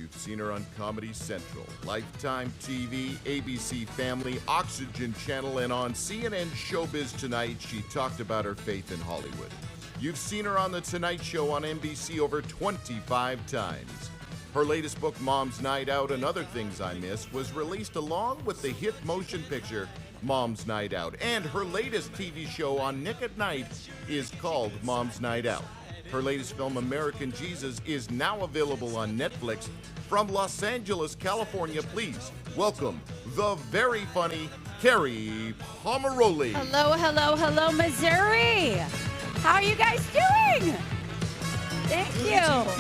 You've seen her on Comedy Central, Lifetime TV, ABC Family, Oxygen Channel, and on CNN Showbiz Tonight, she talked about her faith in Hollywood. You've seen her on The Tonight Show on NBC over 25 times. Her latest book, Mom's Night Out and Other Things I Missed, was released along with the hit motion picture, Mom's Night Out. And her latest TV show on Nick at Night is called Mom's Night Out. Her latest film, American Jesus, is now available on Netflix. From Los Angeles, California, please welcome the very funny Kerri Pomarolli. Hello, hello, hello, Missouri. How are you guys doing? Thank you.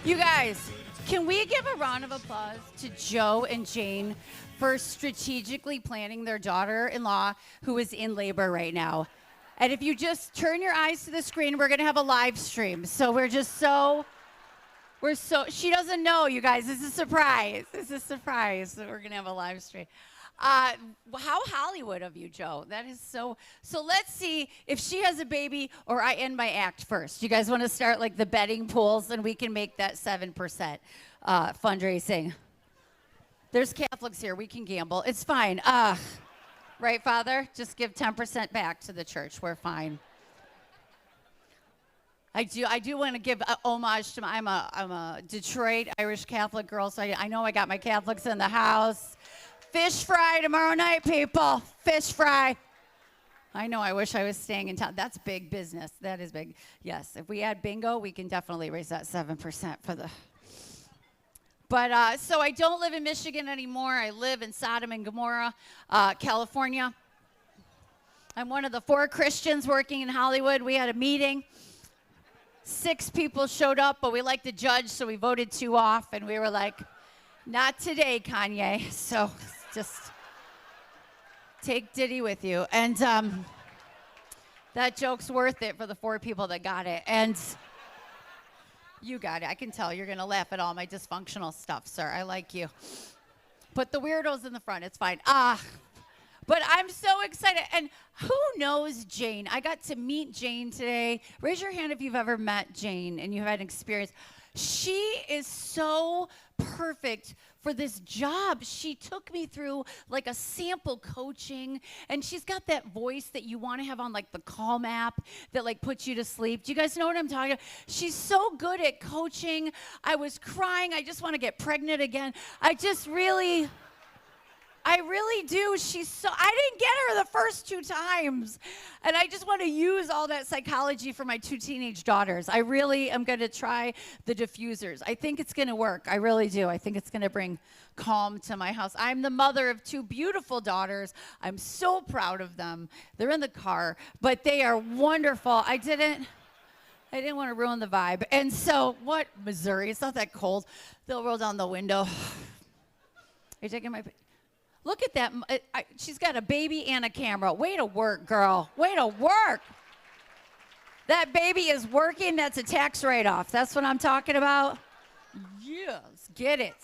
You guys, can we give a round of applause to Joe and Jane for strategically planning their daughter-in-law who is in labor right now? And if you just turn your eyes to the screen, we're going to have a live stream. So she doesn't know, you guys. This is a surprise. This is a surprise that we're going to have a live stream. How Hollywood of you, Joe. That is so let's see if she has a baby or I end my act first. You guys want to start like the betting pools and we can make that 7% fundraising. There's Catholics here. We can gamble. It's fine. Right, Father? Just give 10% back to the church. We're fine. I do want to give homage to I'm a Detroit Irish Catholic girl, so I know I got my Catholics in the house. Fish fry tomorrow night, people. Fish fry. I know. I wish I was staying in town. That's big business. That is big. Yes. If we add bingo, we can definitely raise that 7% for the. But so I don't live in Michigan anymore. I live in Sodom and Gomorrah, California. I'm one of the 4 Christians working in Hollywood. We had a meeting. 6 people showed up, but we like to judge, so we voted 2 off. And we were like, not today, Kanye. So just take Diddy with you. And that joke's worth it for the 4 people that got it. And you got it. I can tell you're going to laugh at all my dysfunctional stuff, sir. I like you. Put the weirdos in the front. It's fine. But I'm so excited. And who knows Jane? I got to meet Jane today. Raise your hand if you've ever met Jane and you've had an experience. She is so perfect for this job. She took me through like a sample coaching, and she's got that voice that you want to have on like the Calm app that like puts you to sleep. Do you guys know what I'm talking about? She's so good at coaching. I was crying. I just want to get pregnant again. I really do. I didn't get her the first 2 times. And I just want to use all that psychology for my 2 teenage daughters. I really am going to try the diffusers. I think it's going to work. I really do. I think it's going to bring calm to my house. I'm the mother of 2 beautiful daughters. I'm so proud of them. They're in the car, but they are wonderful. I didn't want to ruin the vibe. And so, Missouri? It's not that cold. They'll roll down the window. Are you taking my... Look at that. She's got a baby and a camera. Way to work, girl. Way to work. That baby is working. That's a tax write-off. That's what I'm talking about. Yes, get it.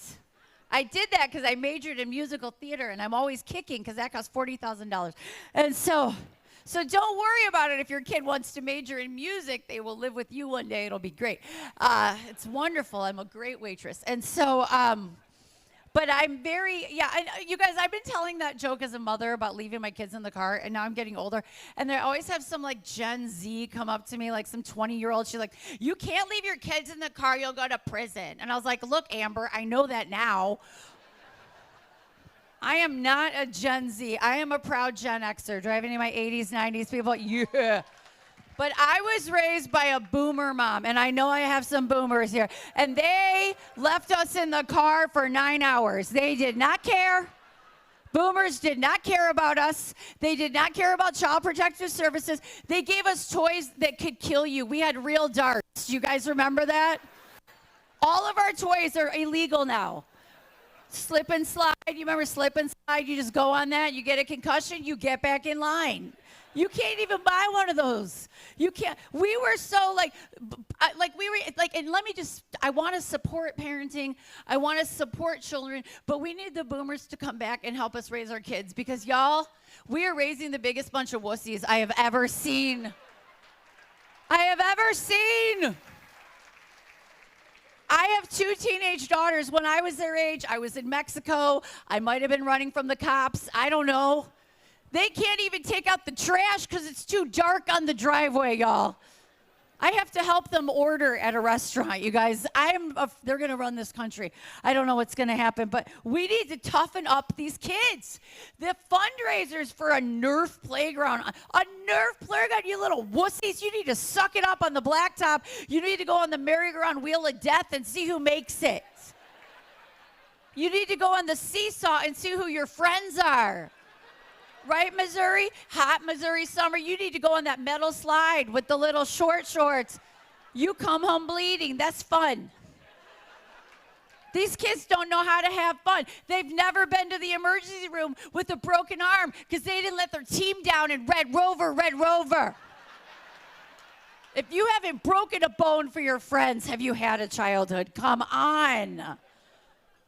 I did that because I majored in musical theater, and I'm always kicking because that costs $40,000. And so don't worry about it. If your kid wants to major in music, they will live with you one day. It'll be great. It's wonderful. I'm a great waitress. And so... But I'm you guys, I've been telling that joke as a mother about leaving my kids in the car, and now I'm getting older, and they always have some, like, Gen Z come up to me, like some 20-year-old. She's like, you can't leave your kids in the car, you'll go to prison. And I was like, look, Amber, I know that now. I am not a Gen Z. I am a proud Gen Xer. Do I have any of my 80s, 90s people? Yeah. But I was raised by a boomer mom, and I know I have some boomers here. And they left us in the car for 9 hours. They did not care. Boomers did not care about us. They did not care about Child Protective Services. They gave us toys that could kill you. We had real darts. Do you guys remember that? All of our toys are illegal now. Slip and slide. You remember slip and slide? You just go on that. You get a concussion. You get back in line. You can't even buy one of those. You can't. We were so and let me just, I want to support parenting. I want to support children, but we need the boomers to come back and help us raise our kids because y'all, we are raising the biggest bunch of wussies I have ever seen. I have have 2 teenage daughters. When I was their age, I was in Mexico. I might have been running from the cops. I don't know. They can't even take out the trash because it's too dark on the driveway, y'all. I have to help them order at a restaurant, you guys. They're going to run this country. I don't know what's going to happen, but we need to toughen up these kids. The fundraisers for a Nerf playground. A Nerf playground, you little wussies. You need to suck it up on the blacktop. You need to go on the merry-go-round wheel of death and see who makes it. You need to go on the seesaw and see who your friends are. Right, Missouri? Hot Missouri summer. You need to go on that metal slide with the little short shorts. You come home bleeding. That's fun. These kids don't know how to have fun. They've never been to the emergency room with a broken arm because they didn't let their team down in Red Rover, Red Rover. If you haven't broken a bone for your friends, have you had a childhood? Come on.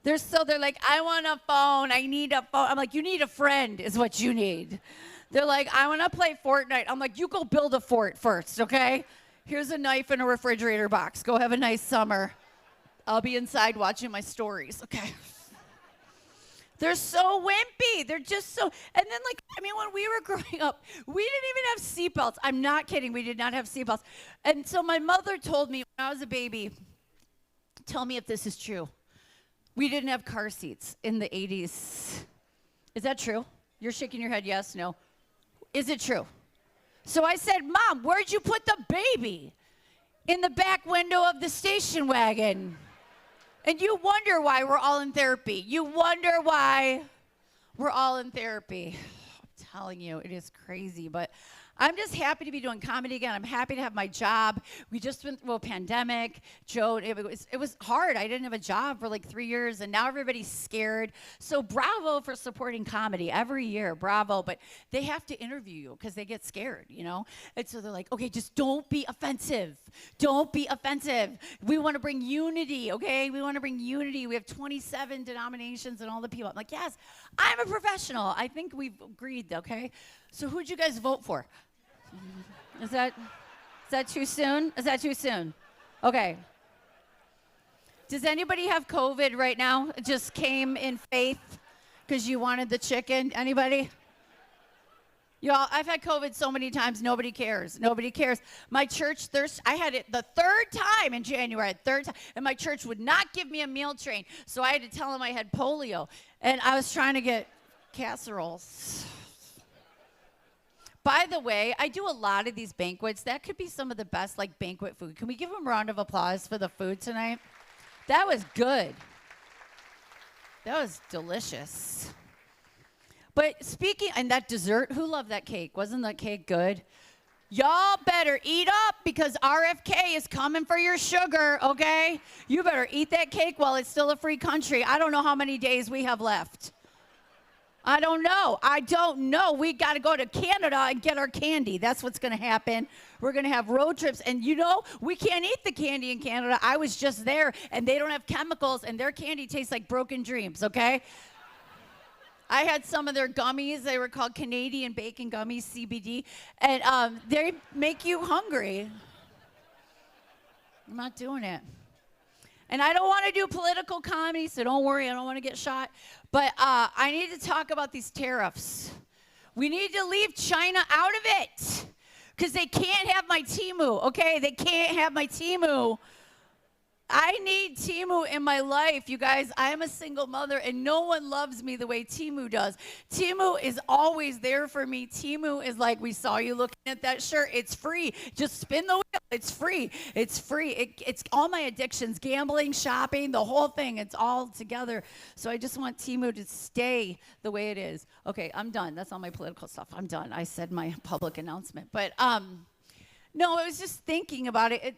They're like, I want a phone. I need a phone. I'm like, you need a friend is what you need. They're like, I want to play Fortnite. I'm like, you go build a fort first, okay? Here's a knife and a refrigerator box. Go have a nice summer. I'll be inside watching my stories, okay? They're so wimpy. They're just so, and then when we were growing up, we didn't even have seatbelts. I'm not kidding. We did not have seatbelts. And so my mother told me when I was a baby, tell me if this is true. We didn't have car seats in the 80s. Is that true? You're shaking your head yes, no. Is it true? So I said, Mom, where'd you put the baby? In the back window of the station wagon. And you wonder why we're all in therapy. You wonder why we're all in therapy. I'm telling you, it is crazy, but I'm just happy to be doing comedy again. I'm happy to have my job. We just went through a pandemic. Joe, it was hard. I didn't have a job for like 3 years, and now everybody's scared. So bravo for supporting comedy every year. Bravo. But they have to interview you because they get scared, you know? And so they're like, okay, just don't be offensive. Don't be offensive. We want to bring unity, okay? We want to bring unity. We have 27 denominations and all the people. I'm like, yes, I'm a professional. I think we've agreed, okay? So who'd you guys vote for? Is that too soon? Is that too soon? Okay. Does anybody have COVID right now? It just came in faith because you wanted the chicken? Anybody? Y'all, I've had COVID so many times, nobody cares. Nobody cares. My church, I had it the 3rd time in January, and my church would not give me a meal train, so I had to tell them I had polio, and I was trying to get casseroles. By the way, I do a lot of these banquets. That could be some of the best, banquet food. Can we give them a round of applause for the food tonight? That was good. That was delicious. But and that dessert, who loved that cake? Wasn't that cake good? Y'all better eat up because RFK is coming for your sugar, okay? You better eat that cake while it's still a free country. I don't know how many days we have left. I don't know. We got to go to Canada and get our candy. That's what's going to happen. We're going to have road trips. And we can't eat the candy in Canada. I was just there, and they don't have chemicals, and their candy tastes like broken dreams, okay? I had some of their gummies. They were called Canadian Bacon Gummies, CBD. And they make you hungry. I'm not doing it. And I don't want to do political comedy, so don't worry, I don't want to get shot. But I need to talk about these tariffs. We need to leave China out of it because they can't have my Temu, okay? They can't have my Temu. I need Temu in my life, you guys. I am a single mother, and no one loves me the way Temu does. Temu is always there for me. Temu is like, we saw you looking at that shirt. It's free. Just spin the wheel. It's free. It's free. It's all my addictions, gambling, shopping, the whole thing. It's all together. So I just want Temu to stay the way it is. Okay, I'm done. That's all my political stuff. I'm done. I said my public announcement. But no, I was just thinking about it.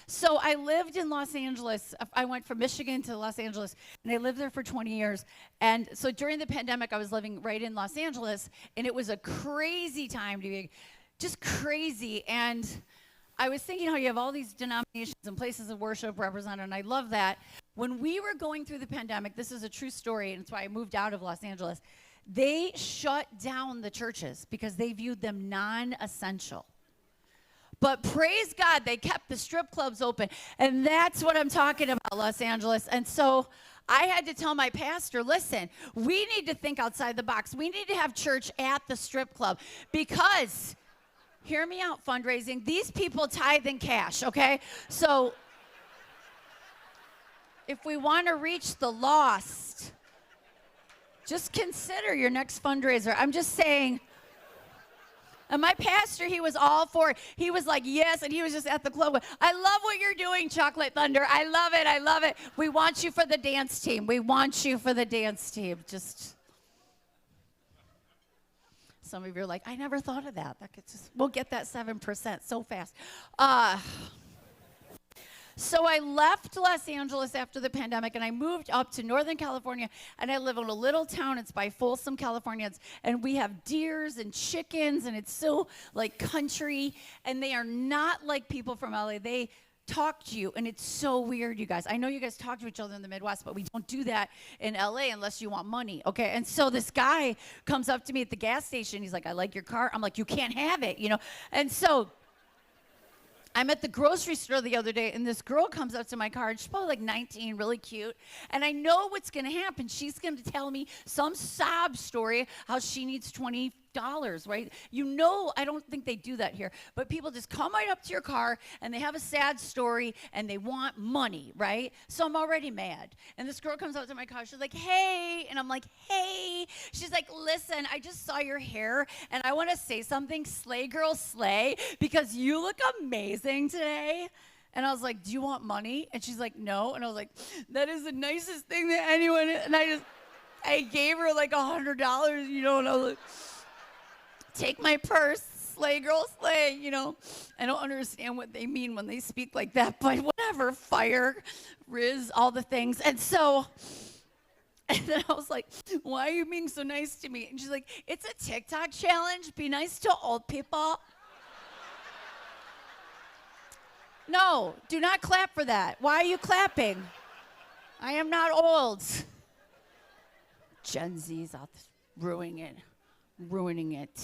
So I lived in Los Angeles. I went from Michigan to Los Angeles, and I lived there for 20 years. And so during the pandemic, I was living right in Los Angeles, and it was a crazy time to be, just crazy. And I was thinking how you have all these denominations and places of worship represented, and I love that. When we were going through the pandemic, this is a true story, and it's why I moved out of Los Angeles, they shut down the churches because they viewed them non-essential. But praise God, they kept the strip clubs open. And that's what I'm talking about, Los Angeles. And so I had to tell my pastor, listen, we need to think outside the box. We need to have church at the strip club because, hear me out, fundraising, these people tithe in cash, okay? So if we want to reach the lost, just consider your next fundraiser. I'm just saying. And my pastor, he was all for it. He was like, yes, and he was just at the club. I love what you're doing, Chocolate Thunder. I love it. I love it. We want you for the dance team. We want you for the dance team. Just some of you are like, I never thought of that. We'll get that 7% so fast. So I left Los Angeles after the pandemic, and I moved up to Northern California, and I live in a little town. It's by Folsom, California, and we have deers and chickens, and it's so, like, country, and they are not like people from LA. They talk to you, and it's so weird, you guys. I know you guys talk to each other in the Midwest, but we don't do that in LA unless you want money, okay? And so this guy comes up to me at the gas station. He's like, I like your car. I'm like, you can't have it, you know? And so I'm at the grocery store the other day, and this girl comes up to my car, and she's probably like 19, really cute, and I know what's going to happen. She's going to tell me some sob story how she needs $20, right? You know, I don't think they do that here, but people just come right up to your car, and they have a sad story, and they want money, right? So I'm already mad, and this girl comes up to my car. She's like, hey, and I'm like, hey. She's like, listen, I just saw your hair, and I want to say something, slay girl, slay, because you look amazing today. And I was like, do you want money? And she's like, no. And I was like, that is the nicest thing that anyone, and I gave her like $100, you know, and I was like, take my purse, slay girl, slay, you know. I don't understand what they mean when they speak like that, but whatever, fire, Riz, all the things. And so, and then I was like, why are you being so nice to me? And she's like, it's a TikTok challenge, be nice to old people. No, do not clap for that. Why are you clapping? I am not old. Gen Z's out ruining it.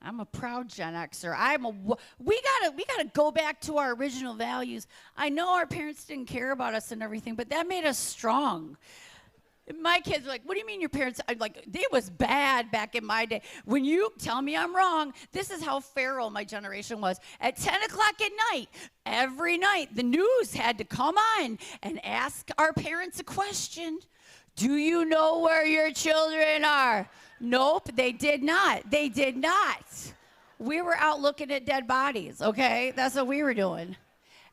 I'm a proud Gen Xer. We gotta go back to our original values. I know our parents didn't care about us and everything, but that made us strong. My kids are like, what do you mean your parents? I'm like, it was bad back in my day. When you tell me I'm wrong, this is how feral my generation was. At 10 o'clock at night, every night, the news had to come on and ask our parents a question. Do you know where your children are? Nope, they did not. They did not. We were out looking at dead bodies, okay? That's what we were doing.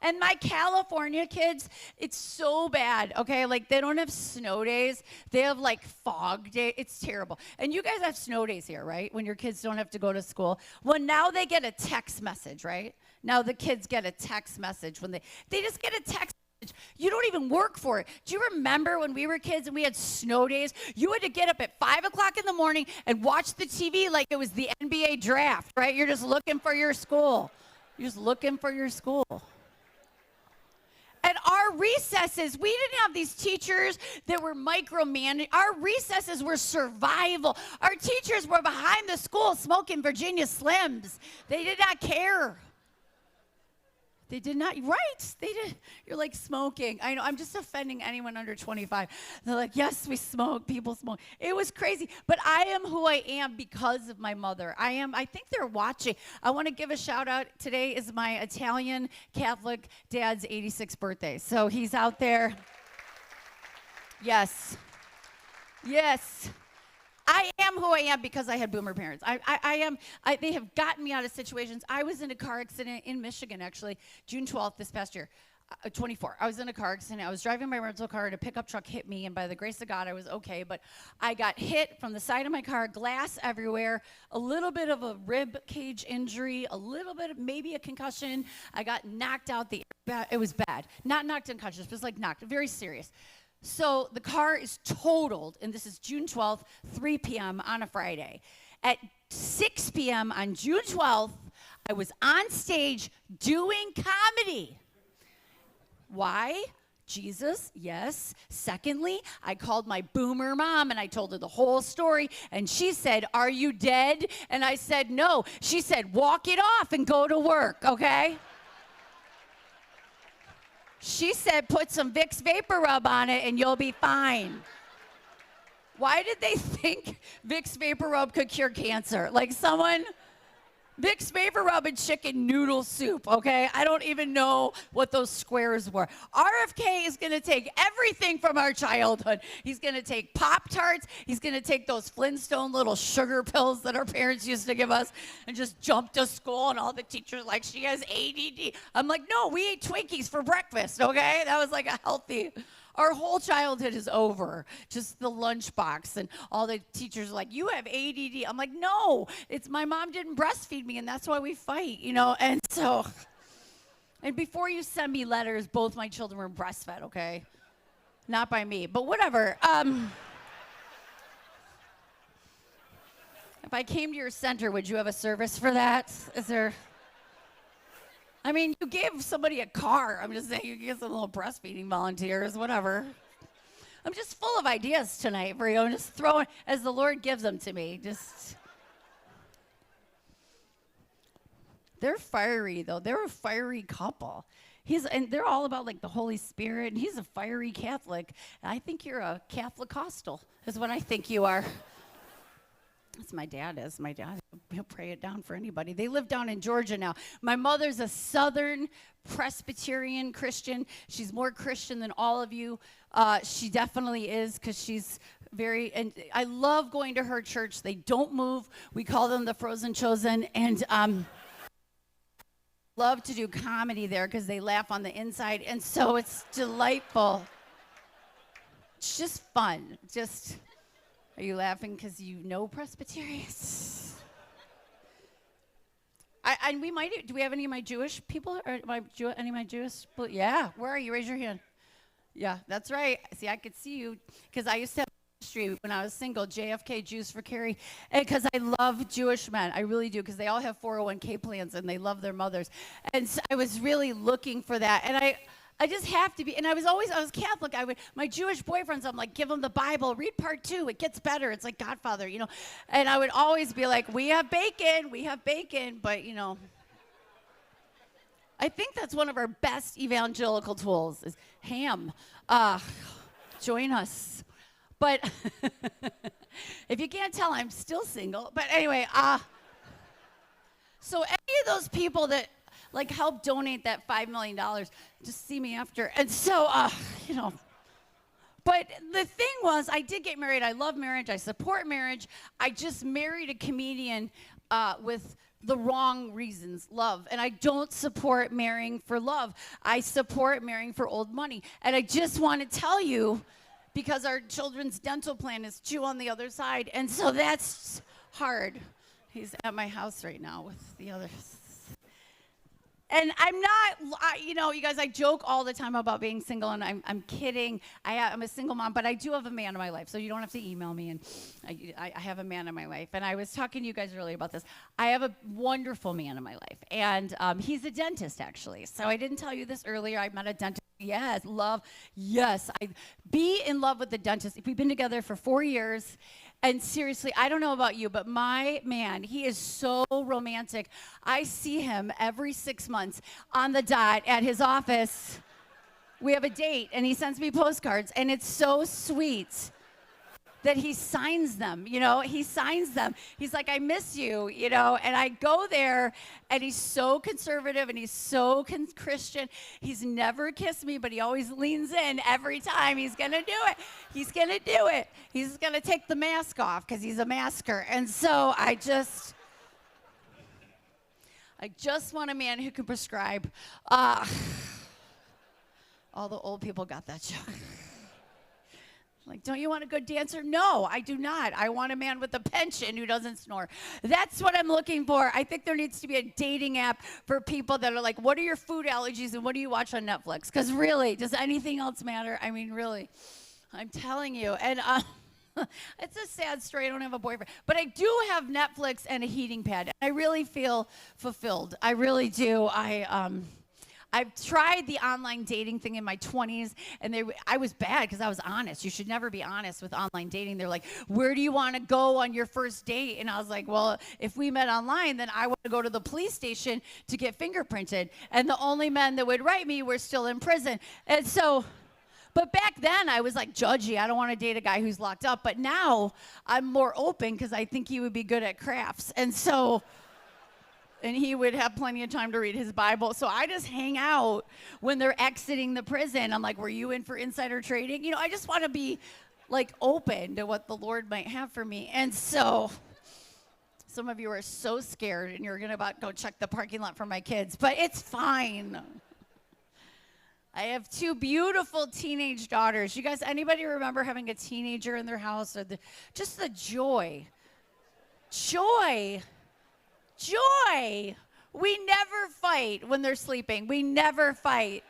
And my California kids, it's so bad, okay? Like, they don't have snow days. They have, like, fog days. It's terrible. And you guys have snow days here, right? When your kids don't have to go to school. Well, now they get a text message, right? Now the kids get a text message when they just get a text message. You don't even work for it. Do you remember when we were kids and we had snow days? You had to get up at 5 o'clock in the morning and watch the TV like it was the NBA draft, right? You're just looking for your school. You're just looking for your school. At our recesses, we didn't have these teachers that were micromanaging. Our recesses were survival. Our teachers were behind the school smoking Virginia Slims. They did not care. They did not, right? They did. You're like smoking. I know, I'm just offending anyone under 25. They're like, yes, we smoke, people smoke. It was crazy. But I am who I am because of my mother. I think they're watching. I want to give a shout out. Today is my Italian Catholic dad's 86th birthday. So he's out there. Yes. Yes. I am who I am because I had boomer parents. They have gotten me out of situations. I was in a car accident in Michigan, actually, June 12th this past year, 24. I was in a car accident. I was driving my rental car, and a pickup truck hit me, and by the grace of God, I was okay. But I got hit from the side of my car, glass everywhere, a little bit of a rib cage injury, a little bit of maybe a concussion. I got knocked out. It was bad. Not knocked unconscious, but it was like knocked, very serious. So the car is totaled, and this is June 12th, 3 p.m. on a Friday. At 6 p.m. on June 12th, I was on stage doing comedy. Why? Jesus, yes. Secondly, I called my boomer mom and I told her the whole story. And she said, are you dead? And I said, no. She said, walk it off and go to work, okay? She said, put some Vicks Vapor Rub on it and you'll be fine. Why did they think Vicks Vapor Rub could cure cancer? Like someone, Vicks Vapor Rub and chicken noodle soup, okay? I don't even know what those squares were. RFK is gonna take everything from our childhood. He's gonna take Pop-Tarts. He's gonna take those Flintstone little sugar pills that our parents used to give us and just jump to school and all the teachers like, she has ADD. I'm like, no, we ate Twinkies for breakfast, okay? That was like a healthy... Our whole childhood is over. Just the lunchbox and all the teachers are like, you have ADD. I'm like, no, it's my mom didn't breastfeed me and that's why we fight, you know? And so, and before you send me letters, both my children were breastfed, okay? Not by me, but whatever. If I came to your center, would you have a service for that? Is there... I mean, you gave somebody a car. I'm just saying, you give some little breastfeeding volunteers, whatever. I'm just full of ideas tonight for you. I'm just throwing, as the Lord gives them to me. Just, they're fiery, though. They're a fiery couple. And they're all about, like, the Holy Spirit, and he's a fiery Catholic. And I think you're a Catholicostal, is what I think you are. That's my dad is. My dad, he'll pray it down for anybody. They live down in Georgia now. My mother's a Southern Presbyterian Christian. She's more Christian than all of you. She definitely is because she's very, and I love going to her church. They don't move. We call them the Frozen Chosen. And love to do comedy there because they laugh on the inside. And so it's delightful. It's just fun. Are you laughing because you know Presbyterians? And we might, do we have any of my Jewish people? Or any of my Jewish people? Yeah, where are you? Raise your hand. Yeah, that's right. See, I could see you because I used to have ministry when I was single, JFK, Jews for Kerri, and because I love Jewish men. I really do because they all have 401k plans and they love their mothers. And so I was really looking for that. And I just have to be, and I was Catholic. My Jewish boyfriends, I'm like, give them the Bible, read part 2, it gets better. It's like Godfather, you know. And I would always be like, we have bacon, but you know. I think that's one of our best evangelical tools is ham. Join us. But if you can't tell, I'm still single. But anyway, so any of those people that like help donate that $5 million, just see me after. And so, you know, but the thing was, I did get married. I love marriage. I support marriage. I just married a comedian with the wrong reasons, love. And I don't support marrying for love. I support marrying for old money. And I just want to tell you, because our children's dental plan is due on the other side. And so that's hard. He's at my house right now with the others. And I'm not, you know, you guys, I joke all the time about being single, and I'm kidding. I'm a single mom, but I do have a man in my life, so you don't have to email me. And I have a man in my life. And I was talking to you guys earlier about this. I have a wonderful man in my life, and he's a dentist, actually. So I didn't tell you this earlier. I met a dentist. Yes, love. Yes, be in love with the dentist. We've been together for 4 years. And seriously, I don't know about you, but my man, he is so romantic. I see him every 6 months on the dot at his office. We have a date, and he sends me postcards, and it's so sweet that he signs them, you know, he signs them. He's like, I miss you, you know, and I go there, and he's so conservative, and he's so Christian. He's never kissed me, but he always leans in every time. He's going to do it. He's going to do it. He's going to take the mask off because he's a masker. And so I just want a man who can prescribe. All the old people got that joke. Like, don't you want a good dancer? No, I do not. I want a man with a pension who doesn't snore. That's what I'm looking for. I think there needs to be a dating app for people that are like, what are your food allergies and what do you watch on Netflix? Because really, does anything else matter? I mean, really, I'm telling you. And it's a sad story. I don't have a boyfriend. But I do have Netflix and a heating pad. I really feel fulfilled. I really do. I've tried the online dating thing in my 20s, and I was bad because I was honest. You should never be honest with online dating. They're like, where do you want to go on your first date? And I was like, well, if we met online, then I want to go to the police station to get fingerprinted. And the only men that would write me were still in prison. And so, but back then I was like judgy. I don't want to date a guy who's locked up. But now I'm more open because I think he would be good at crafts. And so, and he would have plenty of time to read his Bible. So I just hang out when they're exiting the prison. I'm like, were you in for insider trading? You know, I just want to be like open to what the Lord might have for me. And so some of you are so scared and you're going to about go check the parking lot for my kids, but it's fine. I have 2 beautiful teenage daughters. You guys, anybody remember having a teenager in their house? Or just the joy. Joy. Joy. We never fight when they're sleeping. We never fight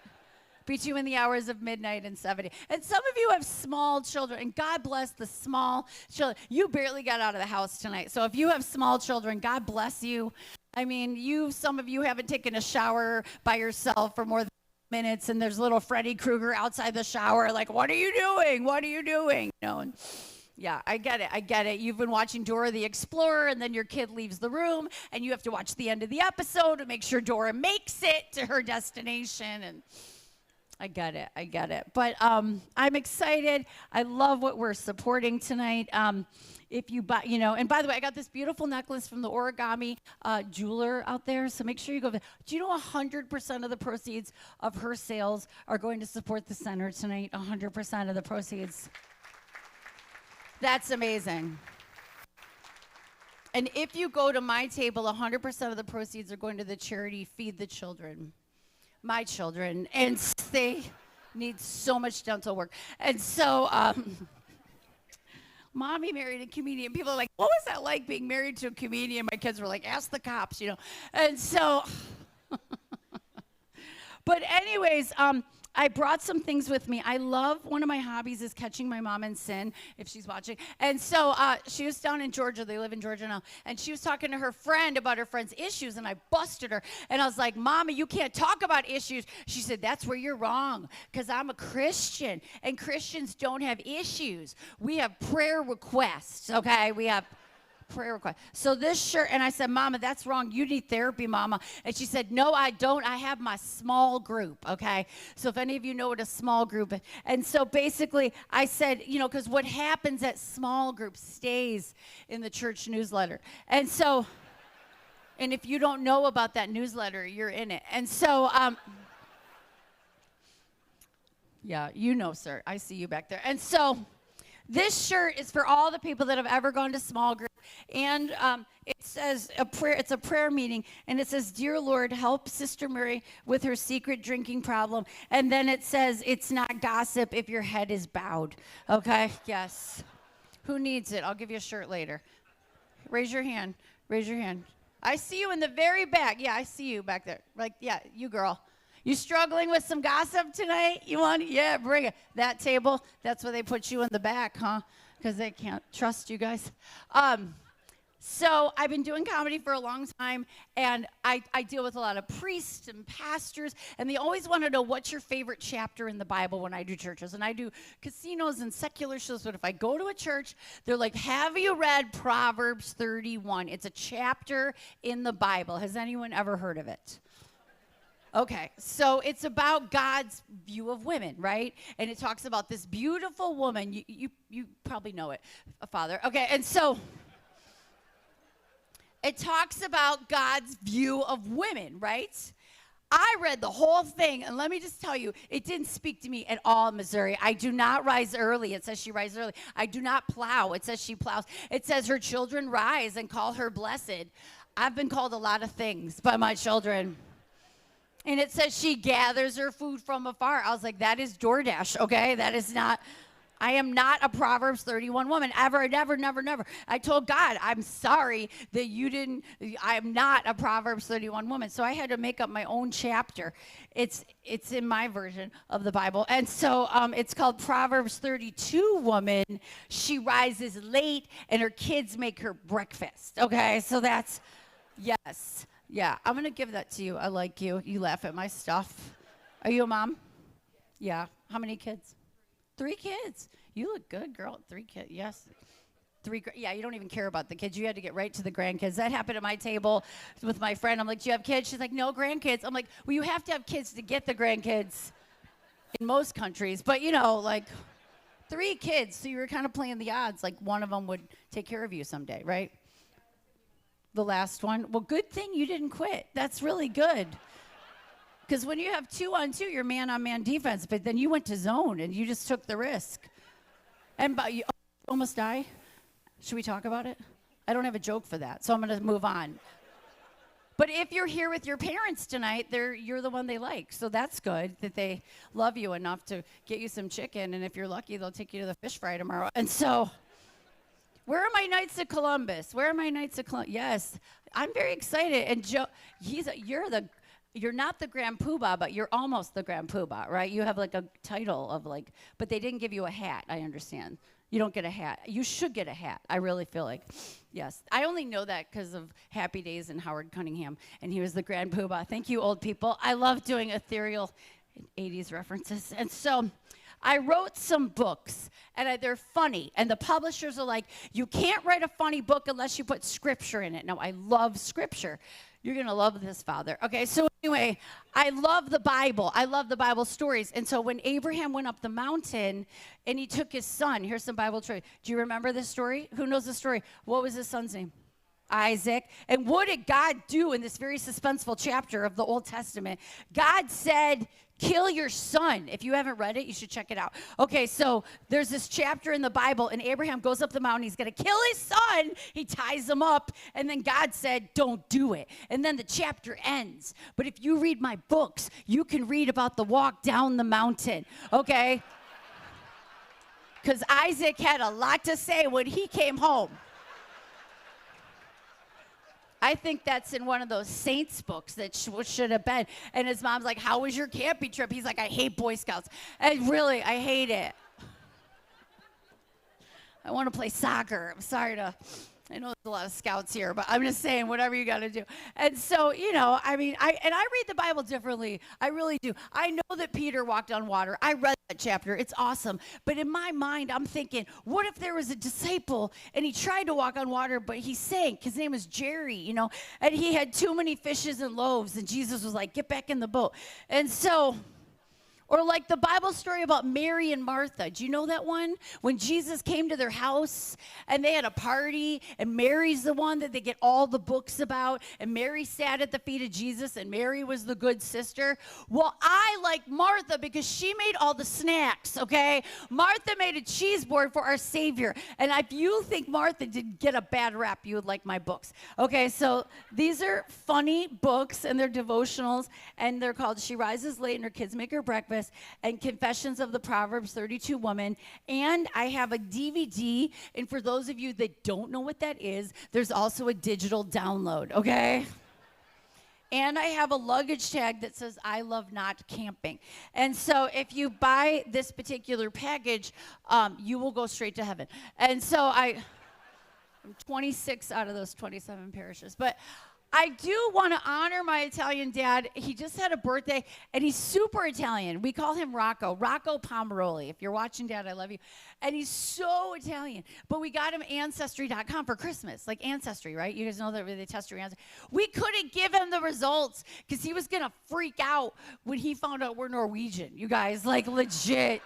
between the hours of midnight and 7. And some of you have small children, and God bless the small children. You barely got out of the house tonight. So if you have small children, God bless you. I mean, some of you haven't taken a shower by yourself for more than minutes, and there's little Freddy Krueger outside the shower like, what are you doing? What are you doing? You know, and yeah, I get it. You've been watching Dora the Explorer, and then your kid leaves the room, and you have to watch the end of the episode to make sure Dora makes it to her destination. And I get it. But I'm excited. I love what we're supporting tonight. If you buy, and by the way, I got this beautiful necklace from the origami jeweler out there. So make sure you go. Do you know 100% of the proceeds of her sales are going to support the center tonight? 100% of the proceeds. That's amazing. And if you go to my table, 100% of the proceeds are going to the charity Feed the Children. My children. And they need so much dental work. And so, Mommy married a comedian. People are like, what was that like being married to a comedian? My kids were like, ask the cops, And so, but anyways, I brought some things with me. I love, one of my hobbies is catching my mom in sin, if she's watching. And so she was down in Georgia. They live in Georgia now. And she was talking to her friend about her friend's issues, and I busted her. And I was like, Mama, you can't talk about issues. She said, that's where you're wrong, because I'm a Christian, and Christians don't have issues. We have prayer requests, okay? We have prayer request. So this shirt, and I said, Mama, that's wrong. You need therapy, Mama. And she said, no, I don't. I have my small group, okay? So if any of you know what a small group is. And so basically I said, because what happens at small groups stays in the church newsletter. And so, and if you don't know about that newsletter, you're in it. And so, yeah, sir. I see you back there. And so this shirt is for all the people that have ever gone to small group. And it says a prayer. It's a prayer meeting. And it says, Dear Lord, help Sister Mary with her secret drinking problem. And then it says, it's not gossip if your head is bowed. Okay? Yes. Who needs it? I'll give you a shirt later. Raise your hand. Raise your hand. I see you in the very back. Yeah, I see you back there. Like, yeah, you girl. You struggling with some gossip tonight? You want? Yeah, bring it. That table, that's where they put you in the back, huh? Because they can't trust you guys. So I've been doing comedy for a long time, and I deal with a lot of priests and pastors, and they always want to know what's your favorite chapter in the Bible when I do churches. And I do casinos and secular shows, but if I go to a church, they're like, have you read Proverbs 31? It's a chapter in the Bible. Has anyone ever heard of it? Okay, so it's about God's view of women, right? And it talks about this beautiful woman. You probably know it, Father. Okay, and so it talks about God's view of women, right? I read the whole thing, and let me just tell you, it didn't speak to me at all, Missouri. I do not rise early. It says she rises early. I do not plow. It says she plows. It says her children rise and call her blessed. I've been called a lot of things by my children. And it says she gathers her food from afar. I was like, that is DoorDash, okay? That is not, I am not a Proverbs 31 woman. Ever, never. I told God, I'm sorry that you didn't, I am not a Proverbs 31 woman. So I had to make up my own chapter. It's in my version of the Bible. And so it's called Proverbs 32 woman. She rises late and her kids make her breakfast, okay? So that's, yes. Yeah, I'm going to give that to you. I like you. You laugh at my stuff. Are you a mom? Yeah. How many kids? 3 kids. You look good, girl. 3 kids. Yes. 3. Yeah, you don't even care about the kids. You had to get right to the grandkids. That happened at my table with my friend. I'm like, do you have kids? She's like, no grandkids. I'm like, well, you have to have kids to get the grandkids in most countries. But, you know, like 3 kids. So you were kind of playing the odds. Like one of them would take care of you someday, right? The last one. Well, good thing you didn't quit. That's really good. Because when you have 2-on-2, you're man-on-man defense. But then you went to zone, and you just took the risk. And you almost die. Should we talk about it? I don't have a joke for that, so I'm going to move on. But if you're here with your parents tonight, you're the one they like. So that's good that they love you enough to get you some chicken. And if you're lucky, they'll take you to the fish fry tomorrow. And so... where are my Knights of Columbus? Where are my Knights of Columbus? Yes, I'm very excited. And Joe, you're not the Grand Poobah, but you're almost the Grand Poobah, right? You have like a title of like, but they didn't give you a hat, I understand. You don't get a hat. You should get a hat. I really feel like, yes. I only know that because of Happy Days and Howard Cunningham, and he was the Grand Poobah. Thank you, old people. I love doing ethereal 80s references. And so... I wrote some books, and they're funny, and the publishers are like, you can't write a funny book unless you put scripture in it. Now, I love scripture. You're going to love this, Father. Okay, so anyway, I love the Bible. I love the Bible stories. And so when Abraham went up the mountain, and he took his son, here's some Bible trivia. Do you remember this story? Who knows the story? What was his son's name? Isaac. And what did God do in this very suspenseful chapter of the Old Testament? God said, kill your son. If you haven't read it, you should check it out. Okay, so there's this chapter in the Bible, and Abraham goes up the mountain. He's going to kill his son. He ties him up, and then God said, don't do it. And then the chapter ends. But if you read my books, you can read about the walk down the mountain, okay? Because Isaac had a lot to say when he came home. I think that's in one of those Saints books that should have been. And his mom's like, how was your camping trip? He's like, I hate Boy Scouts. And really, I hate it. I want to play soccer. I'm sorry to, I know there's a lot of scouts here, but I'm just saying, whatever you got to do. And so, you know, I mean, I read the Bible differently. I really do. I know that Peter walked on water. I read that chapter. It's awesome. But in my mind, I'm thinking, what if there was a disciple and he tried to walk on water, but he sank? His name was Jerry, you know, and he had too many fishes and loaves. And Jesus was like, get back in the boat. And so... or like the Bible story about Mary and Martha. Do you know that one? When Jesus came to their house and they had a party, and Mary's the one that they get all the books about, and Mary sat at the feet of Jesus, and Mary was the good sister. Well, I like Martha because she made all the snacks, okay? Martha made a cheese board for our Savior. And if you think Martha didn't get a bad rap, you would like my books. Okay, so these are funny books, and they're devotionals, and they're called She Rises Late and Her Kids Make Her Breakfast, and Confessions of the Proverbs 32 Woman. And I have a DVD, and for those of you that don't know what that is, there's also a digital download, okay? And I have a luggage tag that says, I love not camping. And so if you buy this particular package, you will go straight to heaven. And so I'm 26 out of those 27 parishes. But I do want to honor my Italian dad. He just had a birthday, and he's super Italian. We call him Rocco Pomarolli. If you're watching, Dad, I love you. And he's so Italian. But we got him Ancestry.com for Christmas, like Ancestry, right? You guys know that they test your ancestry. We couldn't give him the results because he was going to freak out when he found out we're Norwegian, you guys, like legit.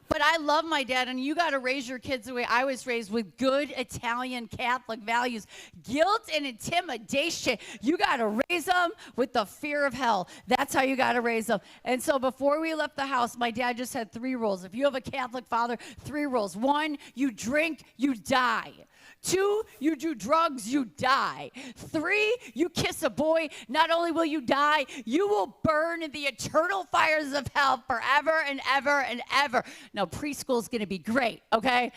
But I love my dad, and you got to raise your kids the way I was raised, with good Italian Catholic values. Guilt and intimidation, you got to raise them with the fear of hell. That's how you got to raise them. And so before we left the house, my dad just had 3 rules. If you have a Catholic father, 3 rules. 1, you drink, you die. 2, you do drugs, you die. 3, you kiss a boy, not only will you die, you will burn in the eternal fires of hell forever and ever and ever. Now, preschool's going to be great, okay?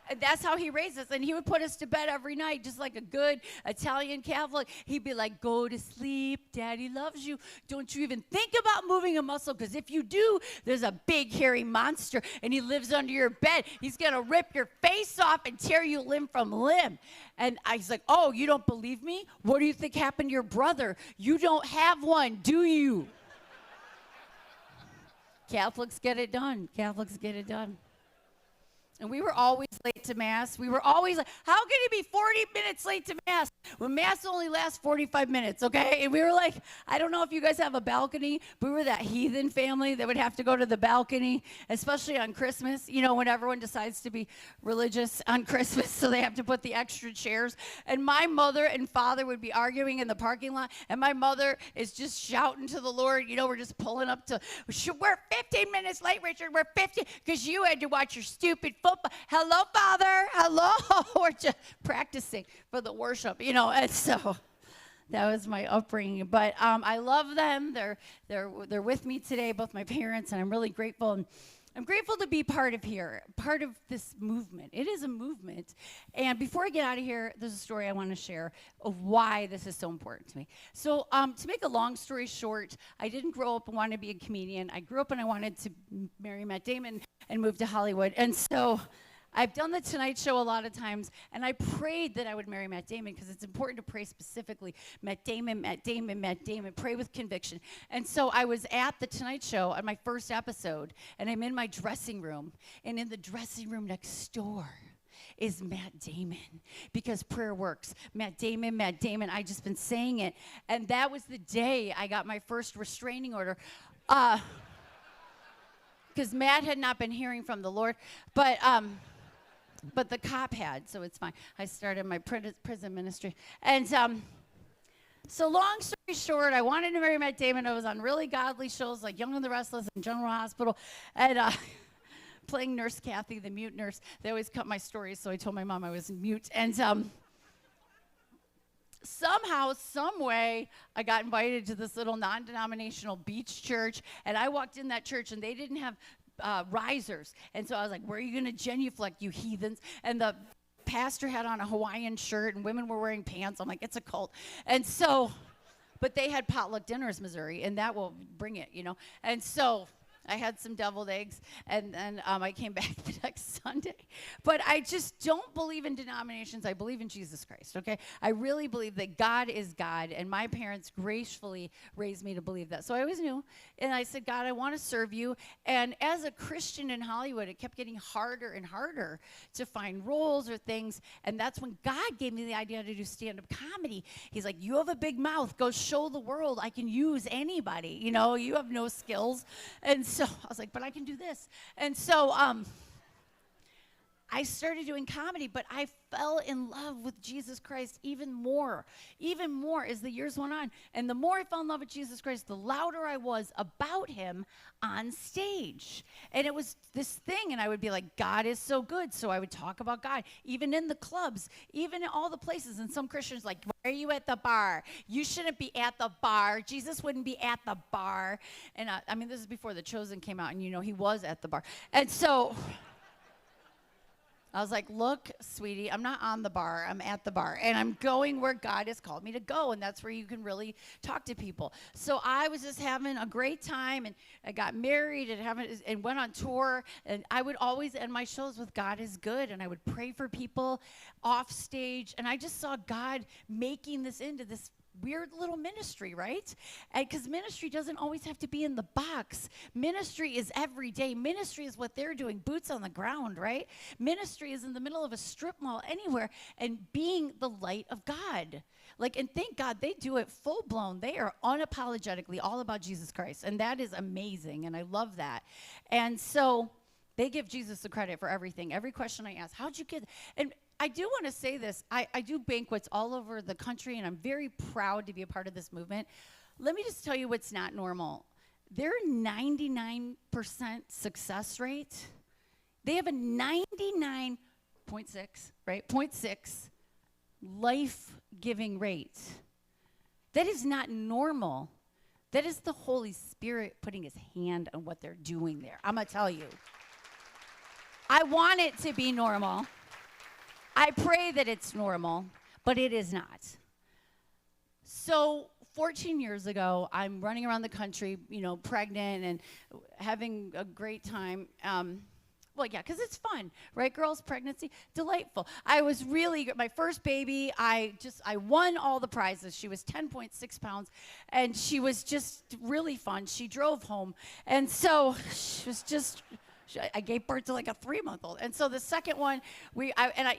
And that's how he raised us. And he would put us to bed every night, just like a good Italian Catholic. He'd be like, go to sleep. Daddy loves you. Don't you even think about moving a muscle, because if you do, there's a big, hairy monster, and he lives under your bed. He's going to rip your face off and tear you limb from limb. And I was like, oh, you don't believe me? What do you think happened to your brother? You don't have one, do you? Catholics get it done. Catholics get it done. And we were always late to Mass. We were always like, how can you be 40 minutes late to Mass when Mass only lasts 45 minutes, okay? And we were like, I don't know if you guys have a balcony, but we were that heathen family that would have to go to the balcony, especially on Christmas, you know, when everyone decides to be religious on Christmas, so they have to put the extra chairs. And my mother and father would be arguing in the parking lot, and my mother is just shouting to the Lord, you know, we're just pulling up to, we're 15 minutes late, Richard, we're 15, because you had to watch your stupid football. Hello, Father. Hello. We're just practicing for the worship, you know. And so that was my upbringing. But I love them. They're with me today, both my parents, and I'm really grateful. And I'm grateful to be part of this movement. It is a movement. And before I get out of here, there's a story I want to share of why this is so important to me. So to make a long story short, I didn't grow up and want to be a comedian. I grew up and I wanted to marry Matt Damon and move to Hollywood. And so I've done the Tonight Show a lot of times, and I prayed that I would marry Matt Damon, because it's important to pray specifically. Matt Damon, Matt Damon, Matt Damon. Pray with conviction. And so I was at the Tonight Show on my first episode, and I'm in my dressing room, and in the dressing room next door is Matt Damon, because prayer works. Matt Damon, Matt Damon. I just been saying it. And that was the day I got my first restraining order. Because Matt had not been hearing from the Lord. But the cop had, so it's fine. I started my prison ministry. And so long story short, I wanted to marry Matt Damon. I was on really godly shows like Young and the Restless and General Hospital. And playing Nurse Kathy, the mute nurse. They always cut my stories, so I told my mom I was mute. And somehow, some way, I got invited to this little non-denominational beach church. And I walked in that church, and they didn't have risers. And so I was like, where are you going to genuflect, you heathens? And the pastor had on a Hawaiian shirt, and women were wearing pants. I'm like, it's a cult. And so, but they had potluck dinners, Missouri, and that will bring it, you know. And so I had some deviled eggs, and then I came back the next Sunday. But I just don't believe in denominations. I believe in Jesus Christ, okay? I really believe that God is God, and my parents gracefully raised me to believe that. So I always knew, and I said, God, I want to serve you. And as a Christian in Hollywood, it kept getting harder and harder to find roles or things, and that's when God gave me the idea to do stand-up comedy. He's like, you have a big mouth. Go show the world I can use anybody. You know, you have no skills. And so I was like, but I can do this. And so I started doing comedy, but I fell in love with Jesus Christ even more as the years went on. And the more I fell in love with Jesus Christ, the louder I was about him on stage. And it was this thing, and I would be like, God is so good. So I would talk about God, even in the clubs, even in all the places. And some Christians like, why are you at the bar? You shouldn't be at the bar. Jesus wouldn't be at the bar. And I mean, this is before The Chosen came out, and you know, he was at the bar. And so I was like, look, sweetie, I'm not on the bar. I'm at the bar. And I'm going where God has called me to go. And that's where you can really talk to people. So I was just having a great time. And I got married and went on tour. And I would always end my shows with God is good. And I would pray for people off stage. And I just saw God making this into this weird little ministry, right? Because ministry doesn't always have to be in the box. Ministry is every day. Ministry is what they're doing, boots on the ground, right? Ministry is in the middle of a strip mall anywhere and being the light of God. Like, and thank God they do it full blown. They are unapologetically all about Jesus Christ. And that is amazing. And I love that. And so they give Jesus the credit for everything. Every question I ask, how'd you get it? And I do want to say this. I do banquets all over the country, and I'm very proud to be a part of this movement. Let me just tell you what's not normal. Their 99% success rate, they have a 99.6, right? 0.6 life-giving rate. That is not normal. That is the Holy Spirit putting his hand on what they're doing there. I'm going to tell you. I want it to be normal. I pray that it's normal, but it is not. So 14 years ago, I'm running around the country, pregnant and having a great time. Well, yeah, because it's fun, right? Girls, pregnancy, delightful. I was really, my first baby, I won all the prizes. She was 10.6 pounds, and she was just really fun. She drove home, and so she was just, I gave birth to like a 3-month-old. And so the second one, I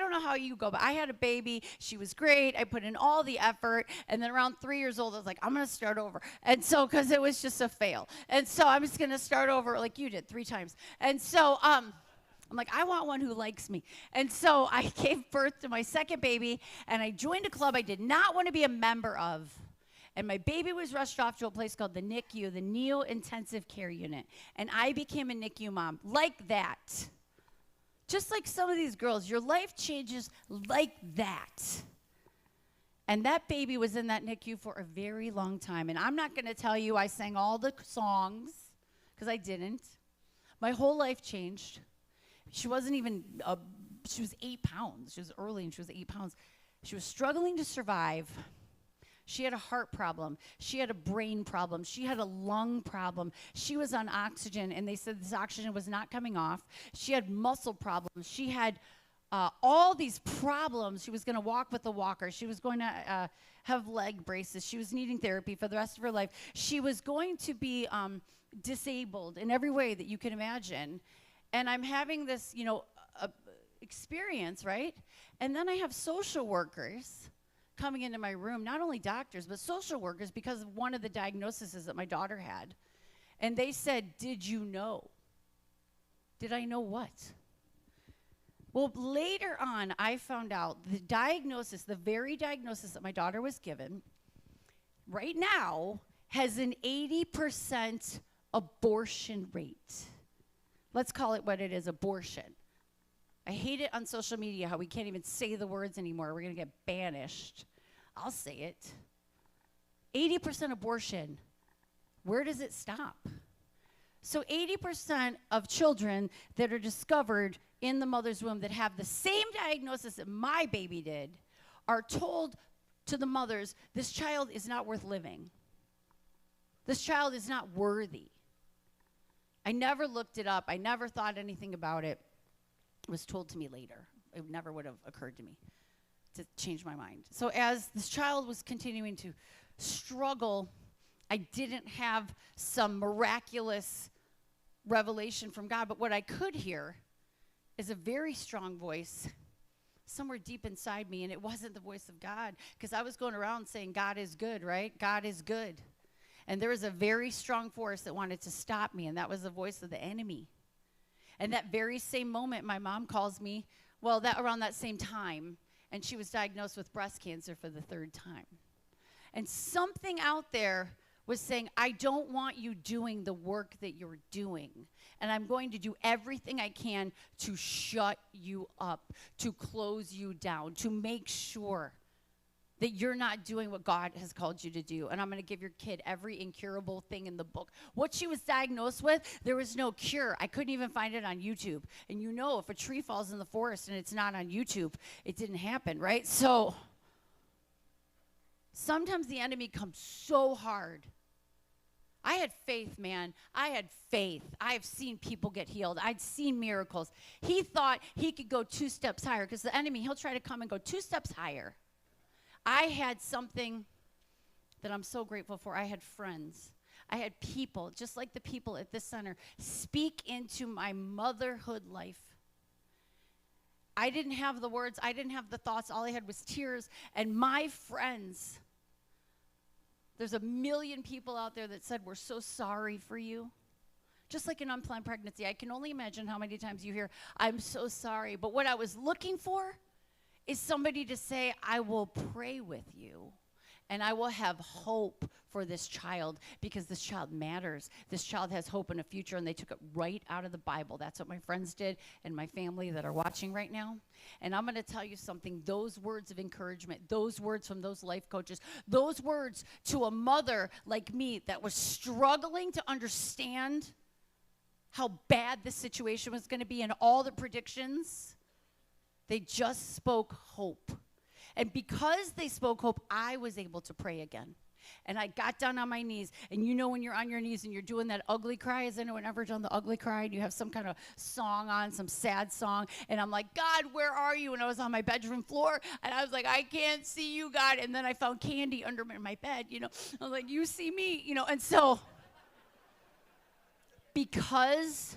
don't know how you go, but I had a baby. She was great. I put in all the effort. And then around 3 years old, I was like, I'm going to start over. And so, because it was just a fail. And so I'm just going to start over like you did 3 times. And so, I'm like, I want one who likes me. And so I gave birth to my second baby, and I joined a club I did not want to be a member of. And my baby was rushed off to a place called the NICU, the Neo Intensive Care Unit. And I became a NICU mom like that. Just like some of these girls, your life changes like that. And that baby was in that NICU for a very long time. And I'm not going to tell you I sang all the songs, because I didn't. My whole life changed. She wasn't even, she was 8 pounds. She was early and she was 8 pounds. She was struggling to survive. She had a heart problem. She had a brain problem. She had a lung problem. She was on oxygen, and they said this oxygen was not coming off. She had muscle problems. She had all these problems. She was going to walk with a walker. She was going to have leg braces. She was needing therapy for the rest of her life. She was going to be disabled in every way that you can imagine. And I'm having this, experience, right? And then I have social workers coming into my room, not only doctors, but social workers, because of one of the diagnoses that my daughter had. And they said, did you know? Did I know what? Well, later on, I found out the diagnosis, the very diagnosis that my daughter was given, right now, has an 80% abortion rate. Let's call it what it is, abortion. I hate it on social media how we can't even say the words anymore. We're going to get banished. I'll say it. 80% abortion. Where does it stop? So 80% of children that are discovered in the mother's womb that have the same diagnosis that my baby did are told to the mothers, this child is not worth living. This child is not worthy. I never looked it up. I never thought anything about it. It was told to me later. It never would have occurred to me to change my mind. So as this child was continuing to struggle, I didn't have some miraculous revelation from God, but what I could hear is a very strong voice somewhere deep inside me, and it wasn't the voice of God, because I was going around saying God is good, right? God is good. And there was a very strong force that wanted to stop me, and that was the voice of the enemy. And that very same moment, my mom calls me, around that same time, and she was diagnosed with breast cancer for the 3rd time. And something out there was saying, I don't want you doing the work that you're doing. And I'm going to do everything I can to shut you up, to close you down, to make sure that you're not doing what God has called you to do. And I'm going to give your kid every incurable thing in the book. What she was diagnosed with, there was no cure. I couldn't even find it on YouTube. And if a tree falls in the forest and it's not on YouTube, it didn't happen, right? So sometimes the enemy comes so hard. I had faith, man. I had faith. I've seen people get healed. I'd seen miracles. He thought he could go 2 steps higher, because the enemy, he'll try to come and go 2 steps higher. I had something that I'm so grateful for. I had friends. I had people, just like the people at this center, speak into my motherhood life. I didn't have the words. I didn't have the thoughts. All I had was tears. And my friends, there's a million people out there that said, we're so sorry for you. Just like an unplanned pregnancy. I can only imagine how many times you hear, I'm so sorry. But what I was looking for is somebody to say, I will pray with you, and I will have hope for this child, because this child matters. This child has hope and a future, and they took it right out of the Bible. That's what my friends did, and my family that are watching right now. And I'm going to tell you something. Those words of encouragement, those words from those life coaches, those words to a mother like me that was struggling to understand how bad this situation was going to be and all the predictions, They just spoke hope. And because they spoke hope, I was able to pray again. And I got down on my knees. And you know when you're on your knees and you're doing that ugly cry, has anyone ever done the ugly cry? And you have some kind of song on, some sad song. And I'm like, God, where are you? And I was on my bedroom floor. And I was like, I can't see you, God. And then I found candy under my bed, you know. I was like, you see me, you know. And so because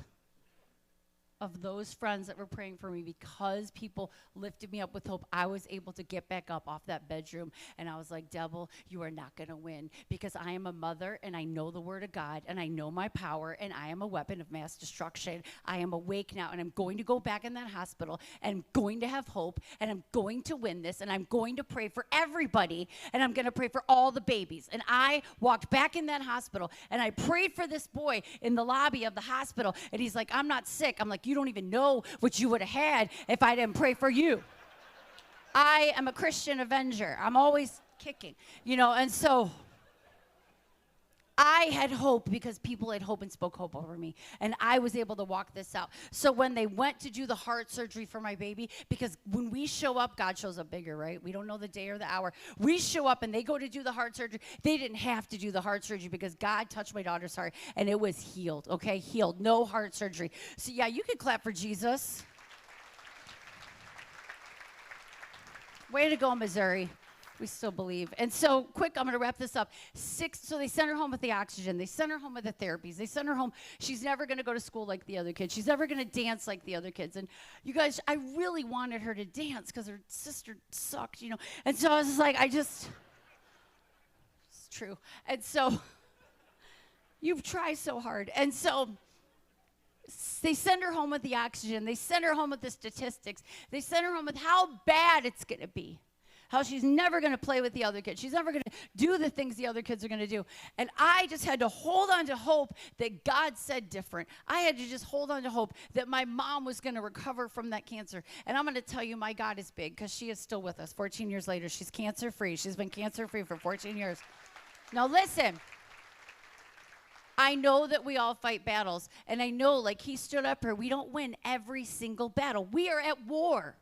of those friends that were praying for me, because people lifted me up with hope, I was able to get back up off that bedroom. And I was like, devil, you are not going to win, because I am a mother and I know the word of God and I know my power and I am a weapon of mass destruction. I am awake now and I'm going to go back in that hospital and I'm going to have hope and I'm going to win this and I'm going to pray for everybody and I'm going to pray for all the babies. And I walked back in that hospital and I prayed for this boy in the lobby of the hospital, and he's like, I'm not sick. I'm like, you don't even know what you would have had if I didn't pray for you. I am a Christian avenger. I'm always kicking, you know, and so I had hope because people had hope and spoke hope over me, and I was able to walk this out. So when they went to do the heart surgery for my baby, because when we show up, God shows up bigger, right? We don't know the day or the hour. We show up and they go to do the heart surgery. They didn't have to do the heart surgery because God touched my daughter's heart and it was healed, okay? Healed, no heart surgery. So yeah, you can clap for Jesus. Way to go, Missouri. We still believe. And so, quick, I'm going to wrap this up. So they sent her home with the oxygen. They sent her home with the therapies. They sent her home. She's never going to go to school like the other kids. She's never going to dance like the other kids. And you guys, I really wanted her to dance because her sister sucked, you know. And so I was just like, it's true. And so, you've tried so hard. And so, they send her home with the oxygen. They send her home with the statistics. They send her home with how bad it's going to be. How she's never going to play with the other kids. She's never going to do the things the other kids are going to do. And I just had to hold on to hope that God said different. I had to just hold on to hope that my mom was going to recover from that cancer. And I'm going to tell you, my God is big, because she is still with us 14 years later. She's cancer-free. She's been cancer-free for 14 years. Now listen. I know that we all fight battles. And I know, like he stood up here, we don't win every single battle. We are at war.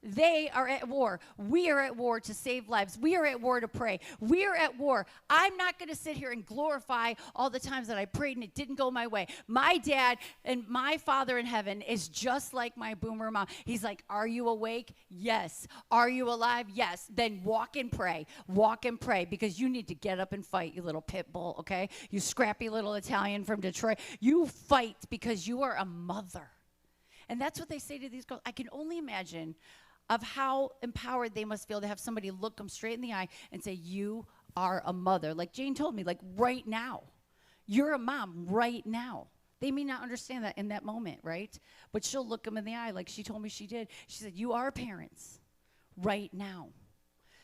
They are at war. We are at war to save lives. We are at war to pray. We are at war. I'm not going to sit here and glorify all the times that I prayed and it didn't go my way. My dad and my Father in heaven is just like my boomer mom. He's like, are you awake? Yes. Are you alive? Yes. Then walk and pray. Walk and pray, because you need to get up and fight, you little pit bull, okay? You scrappy little Italian from Detroit. You fight because you are a mother. And that's what they say to these girls. I can only imagine of how empowered they must feel to have somebody look them straight in the eye and say, you are a mother. Like Jane told me, like right now. You're a mom right now. They may not understand that in that moment, right? But she'll look them in the eye like she told me she did. She said, you are parents right now.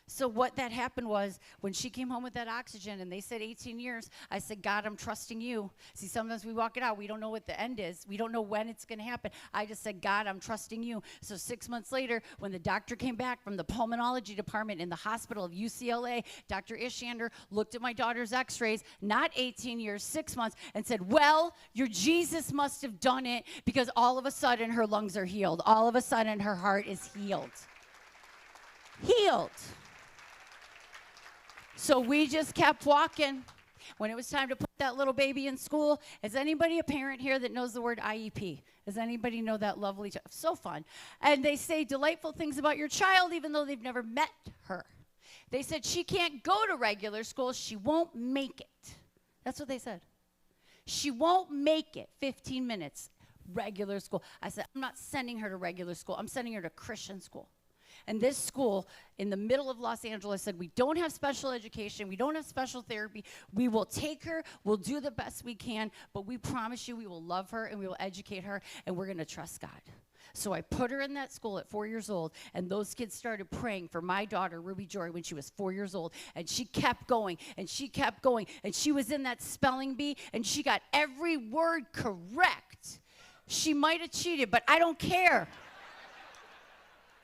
So what that happened was, when she came home with that oxygen and they said 18 years, I said, God, I'm trusting you. See, sometimes we walk it out. We don't know what the end is. We don't know when it's going to happen. I just said, God, I'm trusting you. So 6 months later, when the doctor came back from the pulmonology department in the hospital of UCLA, Dr. Ishander looked at my daughter's x-rays, not 18 years, 6 months, and said, well, your Jesus must have done it, because all of a sudden her lungs are healed. All of a sudden her heart is healed. Healed. So we just kept walking. When it was time to put that little baby in school, is anybody a parent here that knows the word IEP? Does anybody know that lovely, so fun. And they say delightful things about your child even though they've never met her. They said she can't go to regular school, she won't make it. That's what they said. She won't make it 15 minutes, regular school. I said, I'm not sending her to regular school, I'm sending her to Christian school. And this school in the middle of Los Angeles said, we don't have special education, we don't have special therapy, we will take her, we'll do the best we can, but we promise you we will love her and we will educate her, and we're going to trust God. So I put her in that school at 4 years old, and those kids started praying for my daughter, Ruby Jory, when she was 4 years old, and she kept going, and she kept going, and she was in that spelling bee, and she got every word correct. She might have cheated, but I don't care.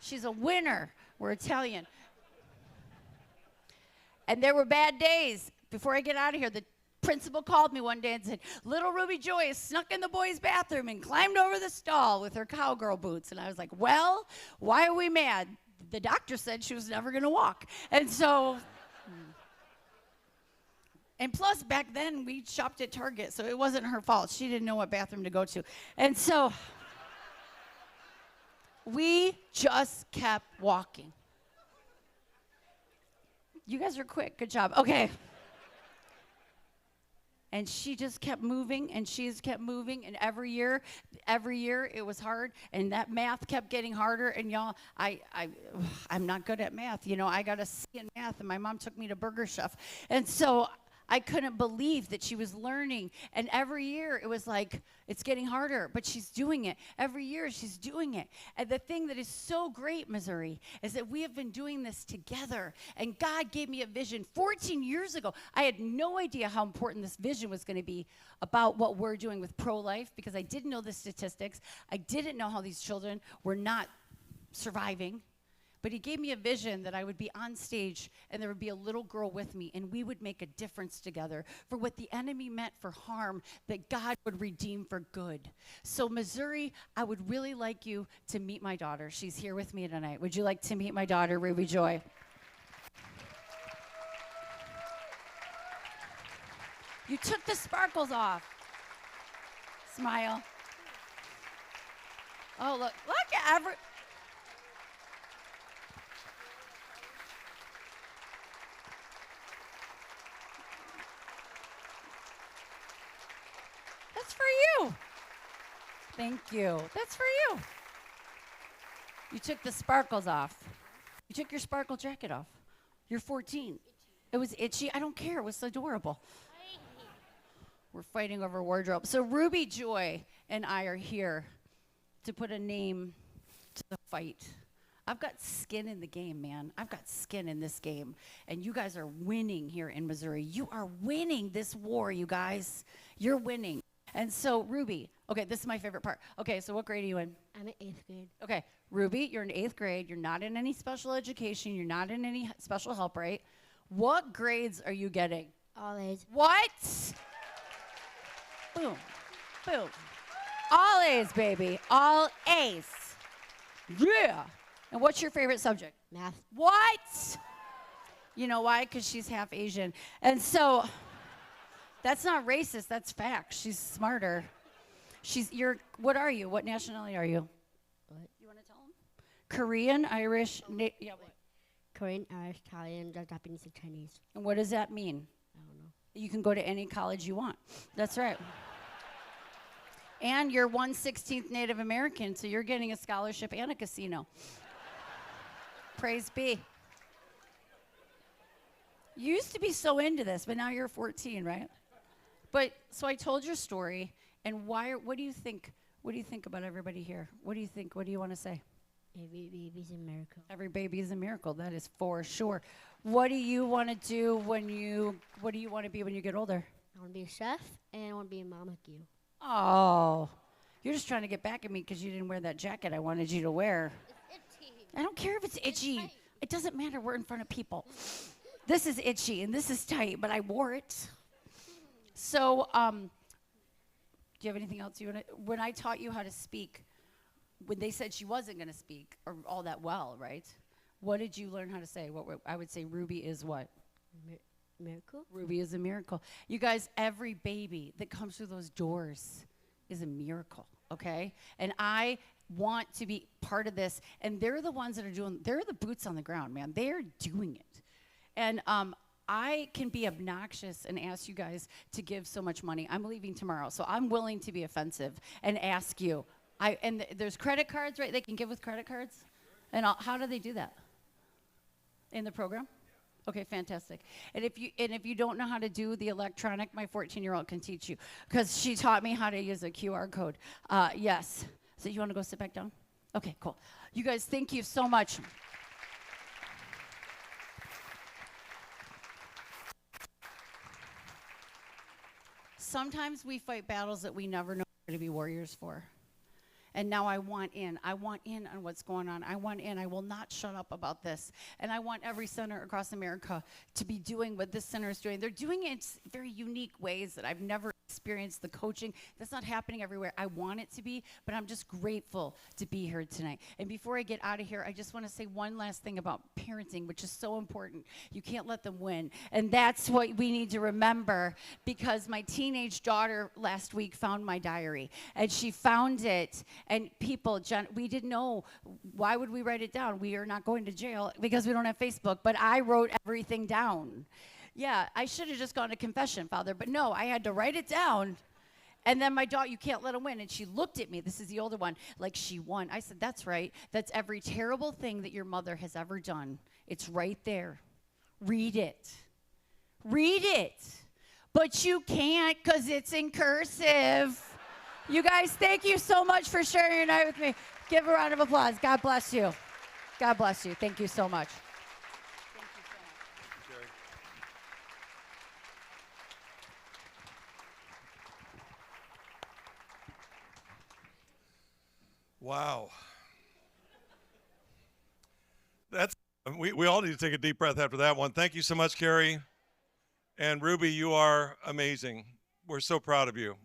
She's a winner. We're Italian. And there were bad days. Before I get out of here, the principal called me one day and said, little Ruby Joy snuck in the boys' bathroom and climbed over the stall with her cowgirl boots. And I was like, well, why are we mad? The doctor said she was never going to walk. And so, and plus back then we shopped at Target, so it wasn't her fault. She didn't know what bathroom to go to. And so we just kept walking. You guys are quick. Good job. Okay. And she just kept moving, and she just kept moving, and every year it was hard, and that math kept getting harder. And y'all, I'm not good at math. You know, I got a C in math, and my mom took me to Burger Chef, and so I couldn't believe that she was learning. And every year it was like, it's getting harder, but she's doing it. Every year she's doing it. And the thing that is so great, Missouri, is that we have been doing this together. And God gave me a vision 14 years ago. I had no idea how important this vision was going to be about what we're doing with pro-life, because I didn't know the statistics. I didn't know how these children were not surviving. But he gave me a vision that I would be on stage and there would be a little girl with me, and we would make a difference together for what the enemy meant for harm, that God would redeem for good. So Missouri, I would really like you to meet my daughter. She's here with me tonight. Would you like to meet my daughter, Ruby Joy? You took the sparkles off. Smile. Oh, look at every... That's for you. Thank you. That's for you. You took the sparkles off. You took your sparkle jacket off. You're 14. Itchy. It was itchy. I don't care. It was adorable. We're fighting over wardrobe. So Ruby Joy and I are here to put a name to the fight. I've got skin in the game, man. I've got skin in this game. And you guys are winning here in Missouri. You are winning this war, you guys. You're winning. And so, Ruby, okay, this is my favorite part. Okay, so what grade are you in? I'm in 8th grade. Okay, Ruby, you're in 8th grade. You're not in any special education. You're not in any special help, right? What grades are you getting? All A's. What? Boom. Boom. All A's, baby. All A's. Yeah. And what's your favorite subject? Math. What? You know why? Because she's half Asian. And so... that's not racist, that's fact. She's smarter. What are you? What nationality are you? What? You want to tell them? Korean, Irish, yeah, what? Korean, Irish, Italian, Japanese, and Chinese. And what does that mean? I don't know. You can go to any college you want. That's right. And you're 1/16 Native American, so you're getting a scholarship and a casino. Praise be. You used to be so into this, but now you're 14, right? But so I told your story, and what do you think? What do you think about everybody here? What do you think? What do you want to say? Every baby's a miracle. Every baby is a miracle. That is for sure. What do you want to do what do you want to be when you get older? I want to be a chef, and I want to be a mom like you. Oh, you're just trying to get back at me because you didn't wear that jacket I wanted you to wear. It's itchy. I don't care if it's itchy. It doesn't matter. We're in front of people. This is itchy and this is tight, but I wore it. So, do you have anything else you want to? When I taught you how to speak, when they said she wasn't going to speak or all that well, right? What did you learn how to say? I would say Ruby is what? Miracle? Ruby is a miracle. You guys, every baby that comes through those doors is a miracle, okay? And I want to be part of this. And they're the ones that they're the boots on the ground, man. They're doing it. And I can be obnoxious and ask you guys to give so much money. I'm leaving tomorrow, so I'm willing to be offensive and ask you. There's credit cards, right? They can give with credit cards? And how do they do that? In the program? Okay, fantastic. And if you don't know how to do the electronic, my 14-year-old can teach you, because she taught me how to use a QR code. Yes. So you want to go sit back down? Okay, cool. You guys, thank you so much. Sometimes we fight battles that we never know we're going to be warriors for. And now I want in. I want in on what's going on. I want in. I will not shut up about this. And I want every center across America to be doing what this center is doing. They're doing it in very unique ways that I've never experienced. The coaching, that's not happening everywhere. I want it to be, but I'm just grateful to be here tonight. And before I get out of here, I just want to say one last thing about parenting, which is so important. You can't let them win. And that's what we need to remember, because my teenage daughter last week found my diary, and she found it, and people, we didn't know. Why would we write it down? We are not going to jail because we don't have Facebook, but I wrote everything down. Yeah, I should have just gone to confession, Father, but no, I had to write it down. And then my daughter, you can't let him win. And she looked at me, this is the older one, like she won. I said, that's right. That's every terrible thing that your mother has ever done. It's right there. Read it. Read it. But you can't because it's in cursive. You guys, thank you so much for sharing your night with me. Give a round of applause. God bless you. God bless you. Thank you so much. Wow. We all need to take a deep breath after that one. Thank you so much, Kerri. And Ruby, you are amazing. We're so proud of you.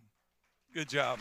Good job.